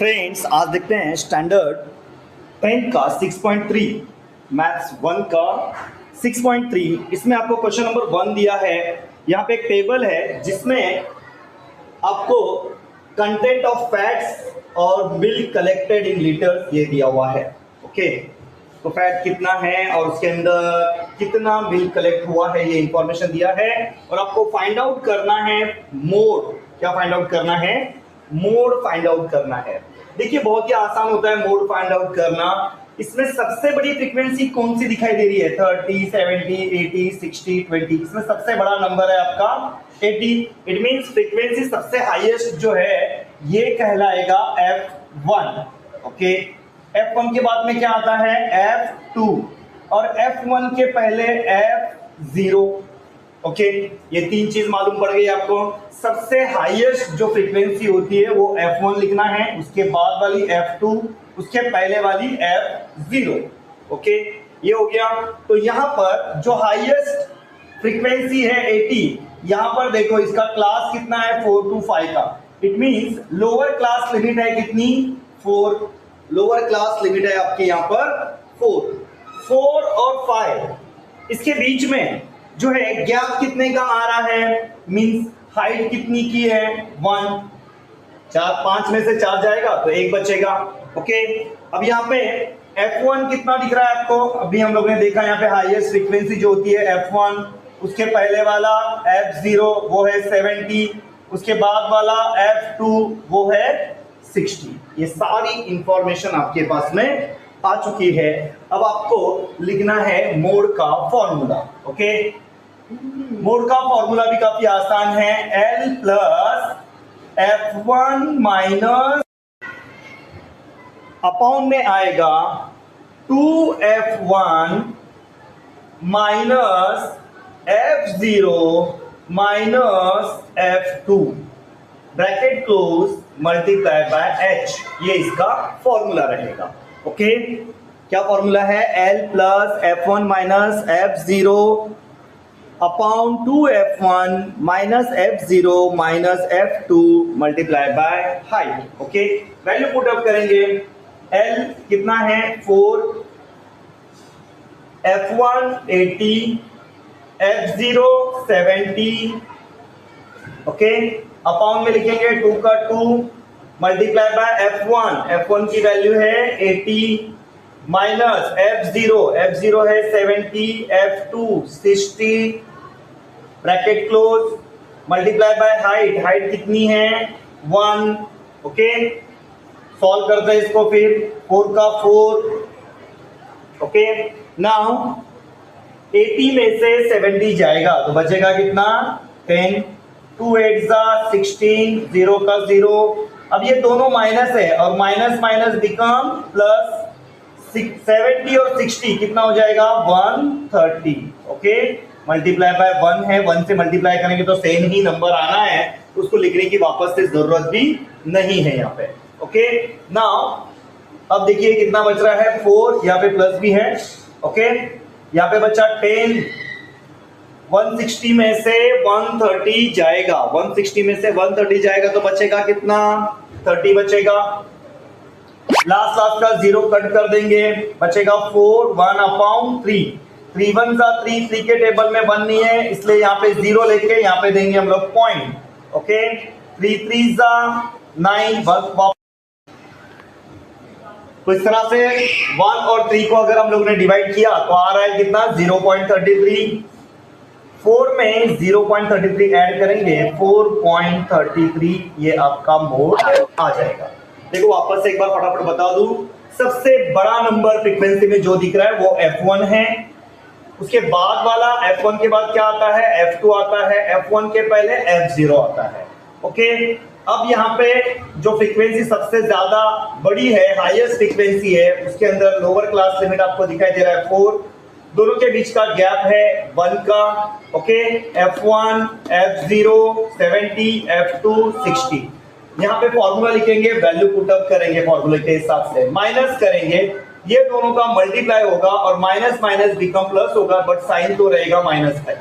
Friends, आज देखते हैं स्टैंडर्ड 10 का 6.3 मैथ्स 1 का 6.3। इसमें आपको क्वेश्चन नंबर 1 दिया है। यहाँ पे एक टेबल है जिसमें आपको कंटेंट ऑफ फैट्स और मिल्क कलेक्टेड इन लीटर्स ये दिया हुआ है। ओके, तो फैट कितना है और उसके अंदर कितना मिल्क कलेक्ट हुआ है ये इंफॉर्मेशन दिया है और आपको फाइंड आउट करना है मोड। क्या फाइंड आउट करना है? मोड फाइंड आउट करना है। देखिए बहुत ही आसान होता है मोड फाइंड आउट करना। इसमें सबसे बड़ी फ्रीक्वेंसी कौन सी दिखाई दे रही है? 30, 70, 80, 60, 20। इसमें सबसे बड़ा नंबर है आपका 80। इट मींस फ्रीक्वेंसी सबसे हाईएस्ट जो है ये कहलाएगा F1। ओके, F1 के बाद में क्या आता है? F2 और F1 के पहले F0। ओके, ये तीन चीज मालूम पड़ गई आपको। सबसे हाईएस्ट जो फ्रीक्वेंसी होती है वो F1 लिखना है, उसके बाद वाली F2, उसके पहले वाली F0। ओके, ये हो गया। तो यहां पर जो हाईएस्ट फ्रीक्वेंसी है 80, यहां पर देखो इसका क्लास कितना है? 4 to 5 का। It means lower class limit है कितनी? 4। लोअर क्लास लिमिट है आपके यहां पर 4 और 5। इसके बीच में जो है गैप कितने का आ रहा है? मींस हाइट कितनी की है? 1। 5 में से 4 जाएगा तो 1 बचेगा। ओके, अब यहाँ पे F1 कितना दिख रहा है आपको? अभी हम लोग ने देखा यहाँ पे हाईएस्ट फ्रीक्वेंसी जो होती है F1, उसके पहले वाला F0 वो है 70, उसके बाद वाला F2 वो है 60। ये सारी इंफॉर्मेशन आपके पास में आ चुकी है। अब आपको लिखना है मोड का फॉर्मूला। ओके, मोड का फॉर्मूला भी काफी आसान है। L plus F1 minus upon में आएगा 2F1 minus F0 minus F2 bracket close multiply by H। ये इसका फॉर्मूला रहेगा। ओके, क्या फॉर्मूला है? L plus F1 minus F0 upon 2F1 minus F0 minus F2 multiply by height. Okay, value put up करेंगे। L कितना है? 4, F1 80, F0 70। Okay, upon में लिखेंगे 2 का 2 मल्टीप्लाई बाय F1 की वैल्यू है 80 माइनस F0 है 70, F2 60 bracket close multiply by height कितनी है? 1। ओके, सॉल्व करते हैं इसको फिर। 4 का 4। ओके, नाउ 80 में से 70 जाएगा तो बचेगा कितना? 10। 2 8 जा 16, 0 का 0। अब ये दोनों माइनस है और माइनस माइनस बिकम प्लस। 70 और 60 कितना हो जाएगा? 130। ओके, मल्टीप्लाई बाय 1 है, 1 से मल्टीप्लाई करेंगे तो सेम ही नंबर आना है, उसको लिखने की वापस से जरूरत भी नहीं है यहाँ पे। ओके, नाउ अब देखिए कितना बच रहा है? 4, यहाँ पे प्लस भी है। ओके, यहाँ पे बचा 10। 160 में से 130 जाएगा, 160 में से 130 जाएगा तो बचेगा कितना? 30 बचेगा। लास्ट का 0 कट कर देंगे, बचेगा 4, 1 अपॉन 3। 3 1 जा 3, 3 के टेबल में 1 नहीं है इसलिए यहाँ पे 0 लेके यहाँ पे देंगे हम लोग पॉइंट। ओके, 3 3 जा 9। बस तो इस तरह से 1 और 3 को अगर हम लोग ने डिवाइड किया तो आ रहा है कितना? 0.33। 4 में 0.33 ऐड करेंगे 4.33। ये आपका मोड आ जाएगा। देखो वापस से एक बार फटाफट बता दूं, सबसे बड़ा नंबर फ्रीक्वेंसी में जो दिख रहा है वो F1 है। उसके बाद वाला F1 के बाद क्या आता है? F2 आता है। F1 के पहले F0 आता है। ओके, अब यहाँ पे जो फ्रीक्वेंसी सबसे ज्यादा बड़ी है, हाईएस्ट फ्रीक्वेंसी है, उसके अंदर लोअर क्लास लिमिट आपको दिखाई दे रहा है 4। दोनों के बीच का गैप है 1 का। Okay, F1 F0 70 F2 60। यहाँ पे फॉर्मूला लिखेंगे, वैल्यू पुट अप करेंगे फॉर्मूले के हिसाब से, माइनस करेंगे, ये दोनों का मल्टीप्लाई होगा और माइनस माइनस बिकम प्लस होगा, बट साइन तो रहेगा माइनस का।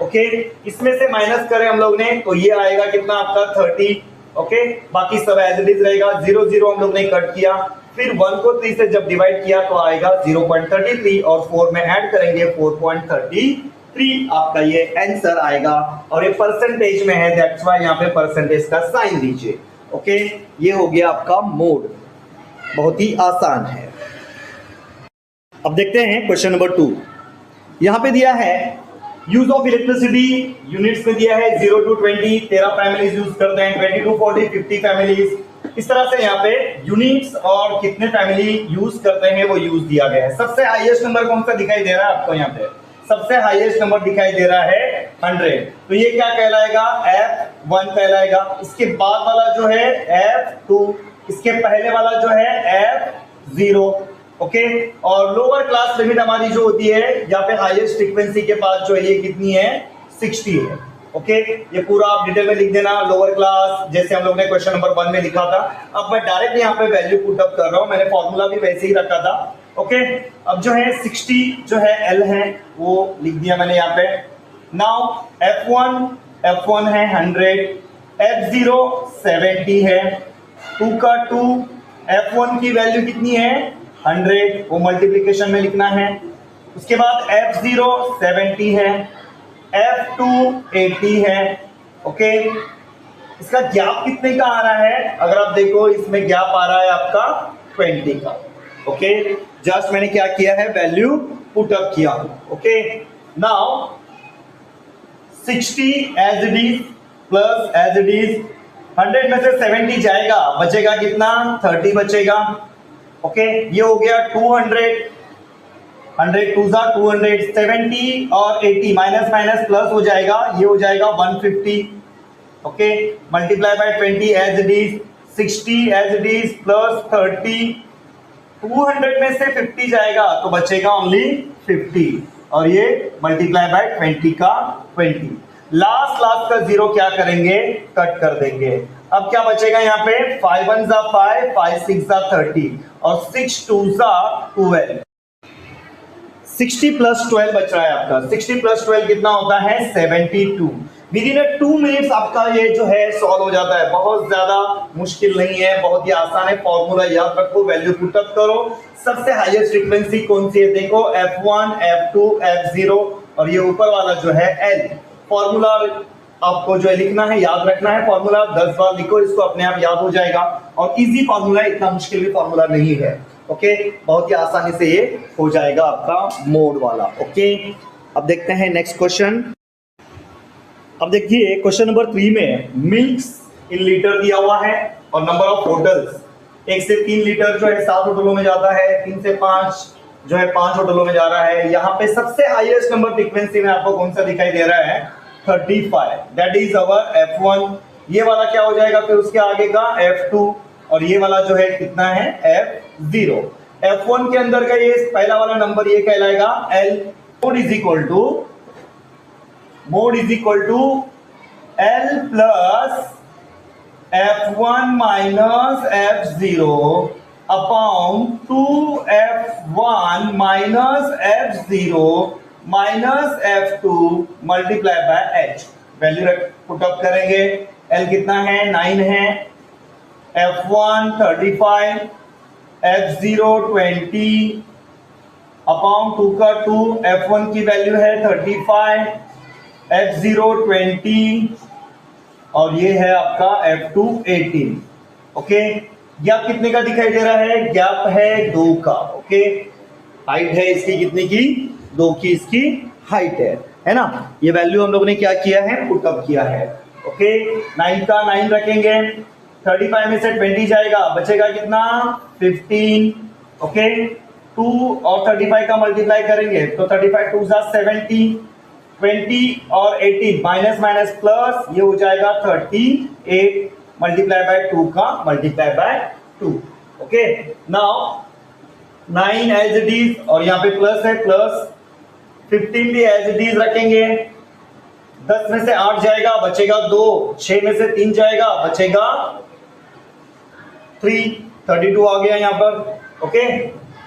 ओके, इसमें से माइनस करें हम लोग ने तो ये आएगा कितना आपका? 30। ओके, बाकी सब एज इट इज रहेगा। 0 0 हम लोग ने कट किया, फिर 1 को 3 से जब डिवाइड किया तो आएगा 0.33 और 4 में ऐड करेंगे 4.33, आपका ये आंसर आएगा। और ये परसेंटेज में है, दैट्स व्हाई यहाँ पे परसेंटेज का साइन दीजिए। ओके, ये हो गया आपका मोड, बहुत ही आसान है। अब देखते हैं क्वेश्चन नंबर 2। यहां पे दिया है यूज ऑफ इलेक्ट्रिसिटी, यूनिट्स में दिया है 0 to 20, 13 फैमिलीज यूज करते हैं, 20 to 40, 50 फैमिलीज। इस तरह से यहाँ पे यूनिट्स और कितने फैमिली यूज करते हैं वो यूज दिया गया है। सबसे हाईएस्ट नंबर कौन सा दिखाई दे रहा है आपको? यहाँ पे सबसे हाईएस्ट नंबर दिखाई दे रहा है 100, तो ये क्या कहलाएगा? F1 कहलाएगा। इसके बाद वाला जो है F2, इसके पहले वाला जो है F0। ओके, और लोअर क्लास लिमिट हमारी जो होती है यहाँ पे हाईएस्ट फ्रीक्वेंसी के पास जो है ये कितनी है? 60 है। ओके, ये पूरा आप डिटेल में लिख देना, लोअर क्लास, जैसे हम लोग ने क्वेश्चन नंबर 1 में लिखा था। अब मैं डायरेक्ट यहाँ पे वैल्यू पुट अप कर रहा हूँ, मैंने फॉर्मूला भी वैसे ही रखा था। ओके, अब जो है 60 जो है L है वो लिख दिया मैंने यहाँ पे। नाउ F1 है 100, F0 70 है, 2 का 2, F1 की वैल्यू कितनी है? 100, वो मल्टीप्लिकेशन में लिखना है। उसके बाद F0 70 है, F2 80 है। ओके, इसका गैप कितने का आ रहा है? अगर आप देखो इसमें गैप आ रहा है आपका 20 का। ओके, जस्ट मैंने क्या किया है? वैल्यू पुट अप किया। Okay, now 60 as it is plus as it is, 100 में से 70 जाएगा, बचेगा कितना? 30 बचेगा। ओके, ये हो गया 200, 100 2 जा 200, 70 और 80 माइनस माइनस प्लस हो जाएगा, ये हो जाएगा 150। Okay, multiply by 20 as it is, 60 as it is plus 30, 200 में से 50 जाएगा तो बचेगा ओनली 50, और ये मल्टीप्लाई बाय 20 का 20। लास्ट का 0 क्या करेंगे? कट कर देंगे। अब क्या बचेगा यहाँ पे? 5 1 जा 5, 5 6 जा 30 और 6 2 जा 12। 60 प्लस 12 बच रहा है आपका। 60 प्लस 12 कितना होता है? 72। विदिन 2 मिनट्स आपका ये जो है सॉल्व हो जाता है। बहुत ज्यादा मुश्किल नहीं है, बहुत ही आसान है। फॉर्मूला याद रखो, वैल्यू पुट अप करो। सबसे हाईएस्ट फ्रीक्वेंसी कौन सी है? देखो F1, F2, F0 और ये ऊपर वाला जो है L। फॉर्मूला आपको जो है लिखना है, याद रखना है। फॉर्मूला 10 बार लिखो, इसको अपने आप याद हो जाएगा। और इजी फॉर्मूला, इतना मुश्किल भी फॉर्मूला नहीं है। ओके, बहुत ही आसानी से ये हो जाएगा आपका मोड वाला। ओके, अब देखते हैं नेक्स्ट क्वेश्चन। अब देखिए क्वेश्चन नंबर 3 में मिल्क्स इन लीटर दिया हुआ है और नंबर ऑफ होटल्स 1 से 3 लीटर जो है 7 होटलों में जाता है, 3 से 5 जो है 5 होटलों में जा रहा है। यहाँ पे सबसे हाईएस्ट नंबर फ्रीक्वेंसी में आपको कौन सा दिखाई दे रहा है? 35, दैट इज अवर F1। ये वाला क्या हो जाएगा फिर उसके आगे का? F2, और ये वाला जो है कितना है? F0। F1 के अंदर का ये पहला वाला नंबर ये कहलाएगा L। Mode is equal to L plus F1 minus F0 upon 2F1 minus F0 minus F2 multiply by H। Value put up करेंगे। L कितना है? 9 है, F1 35, F0 20 अपॉन 2 का 2, F1 की वैल्यू है 35, F0 20 और ये है आपका F2 18। ओके, गैप कितने का दिखाई दे रहा है? गैप है 2 का। ओके, हाइट है इसकी कितने की? 2 की इसकी हाइट है ना। ये वैल्यू हम लोगों ने क्या किया है? पुट अप किया है। ओके, 9 का 9 रखेंगे, 35 में से 20 जाएगा, बचेगा कितना? 15। ओके, 2 और 35 का मल्टीप्लाई करेंगे तो 35 2 जा 70, 20 और 18 माइनस माइनस प्लस, ये हो जाएगा 38 मल्टीप्लाई बाय 2 का multiply by 2। Okay, now 9 as it is और यहाँ पे प्लस है, प्लस 15 भी एज इट इज रखेंगे। 10 में से 8 जाएगा, बचेगा 2, 6 में से 3 जाएगा, बचेगा 3, 32 आ गया यहाँ पर। ओके,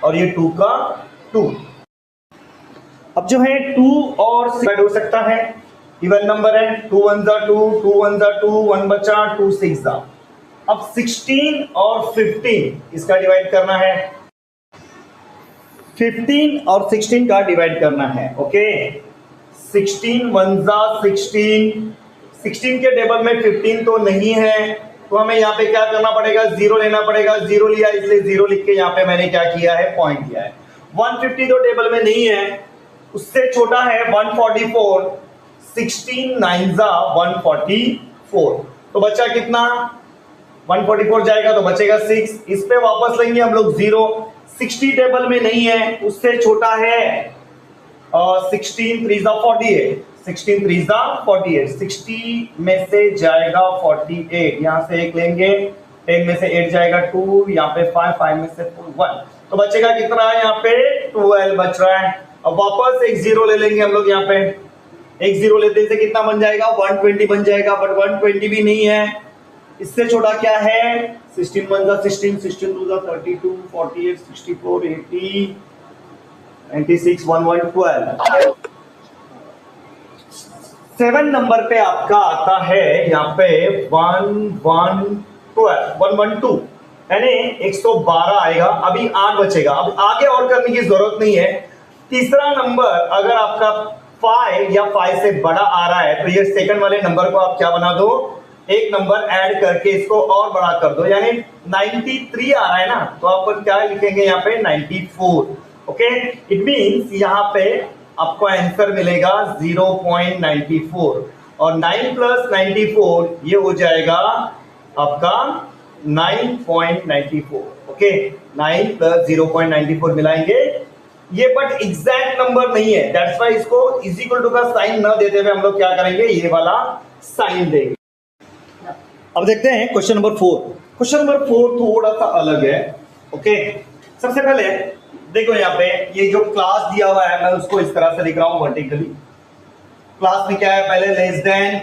और ये 2 का 2। अब जो है 2 और 6 हो सकता है, इवन नंबर है। 2 1 जा 2, 2 1 जा 2, 1 बचा, 2 6 जा अब 16 और 15 इसका डिवाइड करना है, 15 और 16 का डिवाइड करना है। ओके, 16 1 16, 16 के टेबल में 15 तो नहीं है, तो हमें यहाँ पे क्या करना पड़ेगा, जीरो लेना पड़ेगा। जीरो लिया इसलिए जीरो लिख के यहाँ पे मैंने क्या किया है, पॉइंट दिया है। 150 तो टेबल में नहीं है, उससे छोटा है 144, 16 9 144, तो बचा कितना, 144 जाएगा तो बचेगा 6। इस पे वापस लेंगे हम लोग जीरो, 60 टेबल में नहीं है, उससे छोटा है 16 3 48, 16 3 48, 60 में से जाएगा 48, यहाँ से एक लेंगे, 10 में से 8 जाएगा 2, यहाँ पे 5 में से 4 1, तो बचेगा कितना, यहाँ पे 12 बच रहा है। अब वापस एक जीरो ले लेंगे हम लोग, यहाँ पे एक जीरो लेते से कितना बन जाएगा, 120 बन जाएगा, बट 120 भी नहीं है, इससे छोटा क्या है, 16 1 16, 16 2 32, 48 64 80 96 11 12। 7 नंबर पे आपका आता है यहाँ पे 112 यानी 112 आएगा। अभी 8 बचेगा, अब आगे और करने की जरूरत नहीं है। तीसरा नंबर अगर आपका 5 या 5 से बड़ा आ रहा है तो ये सेकंड वाले नंबर को आप क्या बना दो, एक नंबर ऐड करके इसको और बड़ा कर दो, यानी 93 आ रहा है ना, तो आप क्या लिखेंगे यहाँ पे 94। ओके, इट मींस यहाँ पे आपको आंसर मिलेगा 0.94 और 9 + 94 ये हो जाएगा आपका 9.94। ओके, 9 + 0.94 मिलाएंगे ये, बट एग्जैक्ट नंबर नहीं है, दैट्स व्हाई इसको इज इक्वल टू का साइन न देते हुए हम लोग क्या करेंगे, ये वाला साइन देंगे। अब देखते हैं क्वेश्चन नंबर 4। क्वेश्चन नंबर 4 थोड़ा सा अलग है। ओके, सबसे पहले देखो यहाँ पे ये जो क्लास दिया हुआ है मैं उसको इस तरह से लिख रहा हूं वर्टिकली। क्लास में क्या है, पहले लेस देन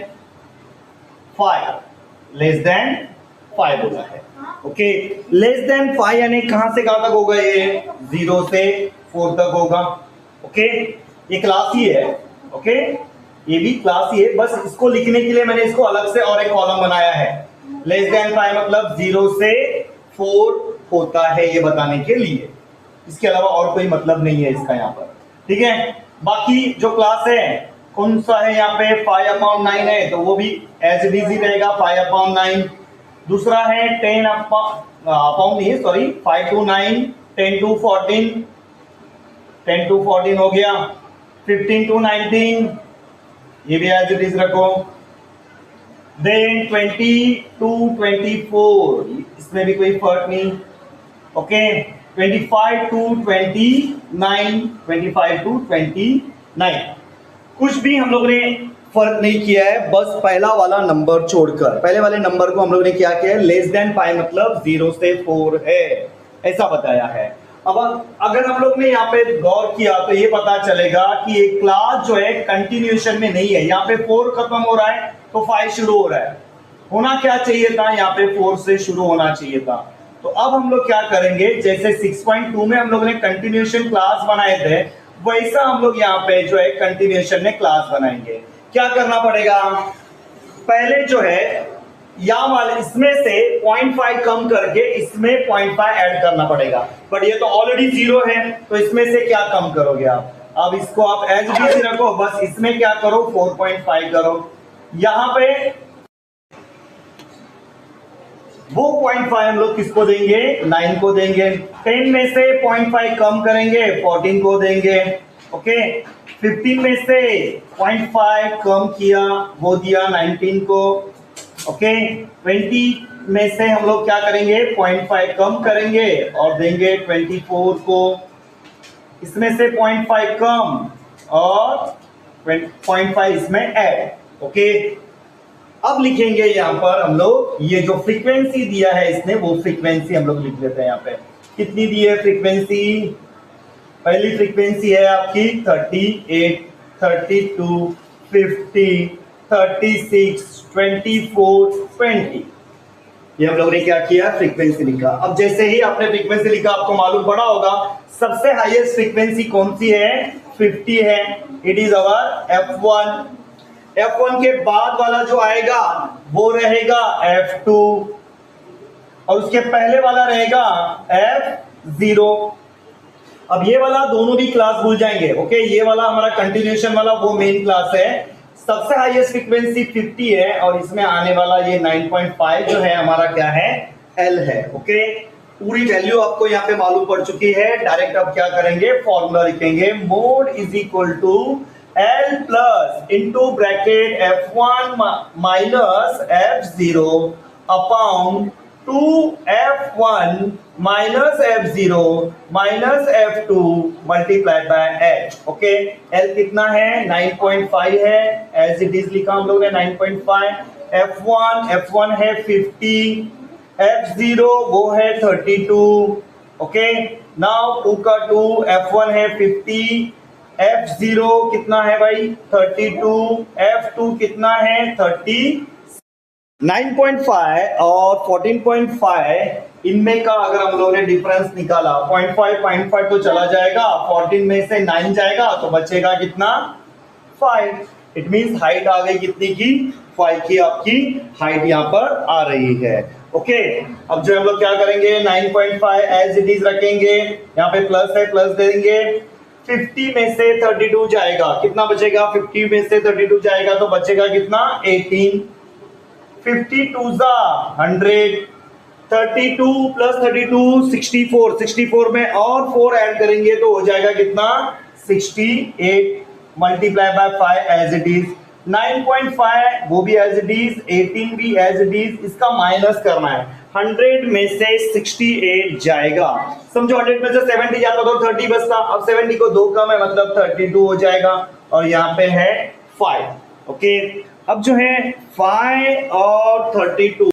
5 होगा है। ओके, लेस देन 5 यानी कहां से कहां तक होगा, ये 0 से 4 तक होगा। ओके, ये क्लास ही है। ओके, ये भी क्लास ही है, बस इसको लिखने के लिए मैंने इसको अलग से और एक कॉलम बनाया है। लेस देन 5 मतलब 0 से 4 होता है, ये बताने के लिए, इसके अलावा और कोई मतलब नहीं है इसका यहाँ पर। ठीक है, बाकी जो क्लास है कौन सा है यहाँ पे, 5/9 है, तो वो भी एज इट इज ही रहेगा 5/9। दूसरा है 10 अपॉन नहीं, सॉरी 5 to 9, 10 to 14, 10 to 14 हो गया, 15 to 19 ये भी एज इट इज रखो, देन 20 to 24 इसमें भी कोई फर्क नहीं। ओके, 25 to 29, 25 to 29 कुछ भी हम लोग ने फर्क नहीं किया है, बस पहला वाला नंबर छोड़कर, पहले वाले नंबर को हम लोग ने क्या किया है, लेस देन 5 मतलब 0 से 4 है, ऐसा बताया है। अब अगर हम लोग ने यहाँ पे गौर किया तो ये पता चलेगा कि एक क्लास जो है कंटिन्यूएशन में नहीं है, यहाँ पे 4 खत्म हो रहा है तो 5 शुरू हो रहा है, होना क्या चाहिए था, यहाँ पे 4 से शुरू होना चाहिए था। तो अब हम लोग क्या करेंगे, जैसे 6.2 में हम लोग ने कंटिन्यूएशन क्लास बनाए थे, वैसा हम लोग यहाँ पे जो है कंटिन्यूएशन में क्लास बनाएंगे। क्या करना पड़ेगा, पहले जो है यहाँ वाले इसमें से 0.5 कम करके इसमें 0.5 ऐड करना पड़ेगा, बट ये तो ऑलरेडी 0 है, तो इसमें से क्या कम करोगे आप, अब इसको आप एज इट इज रखो, बस इसमें क्या करो 4.5 करो। यहाँ पे वो 0.5 हम लोग किसको देंगे, 9 को देंगे। 10 में से 0.5 कम करेंगे, 14 को देंगे। ओके, 15 में से 0.5 कम किया, वो दिया 19 को। ओके, 20 में से हम लोग क्या करेंगे, 0.5 कम करेंगे और देंगे 24 को। इसमें से 0.5 कम और 0.5 इसमें ऐड। ओके, अब लिखेंगे यहाँ पर हम लोग ये जो फ्रीक्वेंसी दिया है इसने, वो फ्रीक्वेंसी हम लोग लिख लेते हैं। यहाँ पे कितनी दी है फ्रीक्वेंसी, पहली फ्रीक्वेंसी है आपकी 38, 32, 50, 36, 24, 20। ये हम लोग ने क्या किया, फ्रीक्वेंसी लिखा। अब जैसे ही आपने फ्रीक्वेंसी लिखा आपको मालूम पड़ा होगा सबसे हाईएस्ट फ्रीक्वेंसी कौन सी है, 50 है। It is our F1। F1 के बाद वाला जो आएगा वो रहेगा F2। और उसके पहले वाला रहेगा F0। अब ये वाला दोनों भी क्लास भूल जाएंगे, ओके। ये वाला हमारा कंटिन्यूएशन वाला वो मेन क्लास है, सबसे हाईएस्ट फ्रीक्वेंसी 50 है और इसमें आने वाला ये 9.5 जो है हमारा क्या है, L है, ओके। पूरी वैल्यू आपको यहाँ पे मालूम पड़ चुकी है। डायरेक्ट अब क्या करेंगे, फॉर्मूला लिखेंगे, mode is equal to L plus into bracket F1 minus F0 upon 2F1 minus F0 minus F2 multiplied by H, okay. L कितना है, 9.5 है, एज इट इज लिखा हम लोग ने 9.5। F1 है 50, F0 वो है 32, ओके। नाउ 2 का 2, F1 है 50, F0 कितना है भाई 32, F2 कितना है 30। 9.5 और 14.5 इनमें का अगर हम लोगों ने डिफरेंस निकाला, 0.5 तो चला जाएगा, 14 में से 9 जाएगा तो बचेगा कितना, 5। इट मींस हाइट आ गई कितनी की, 5 की आपकी हाइट यहाँ पर आ रही है, ओके। अब जो हम लोग क्या करेंगे, 9.5 एज इट इज रखेंगे, यहाँ पे प्लस है प्लस देंगे, 50 में से 32 जाएगा, कितना बचेगा, 50 में से 32 जाएगा तो बचेगा कितना, 18। 52 जा 100, 32 प्लस 32 64, 64 में और 4 ऐड करेंगे तो हो जाएगा कितना, 68 multiply by 5 as it is. 9.5 वो भी एज इट इज, 18 भी एज इट इज, इसका माइनस करना है, 100 में से 68 जाएगा, समझो 100 में से 70 जाता तो 30 बचता, अब 70 को 2 कम है मतलब 32 हो जाएगा और यहाँ पे है 5, ओके। अब जो है 5 और 32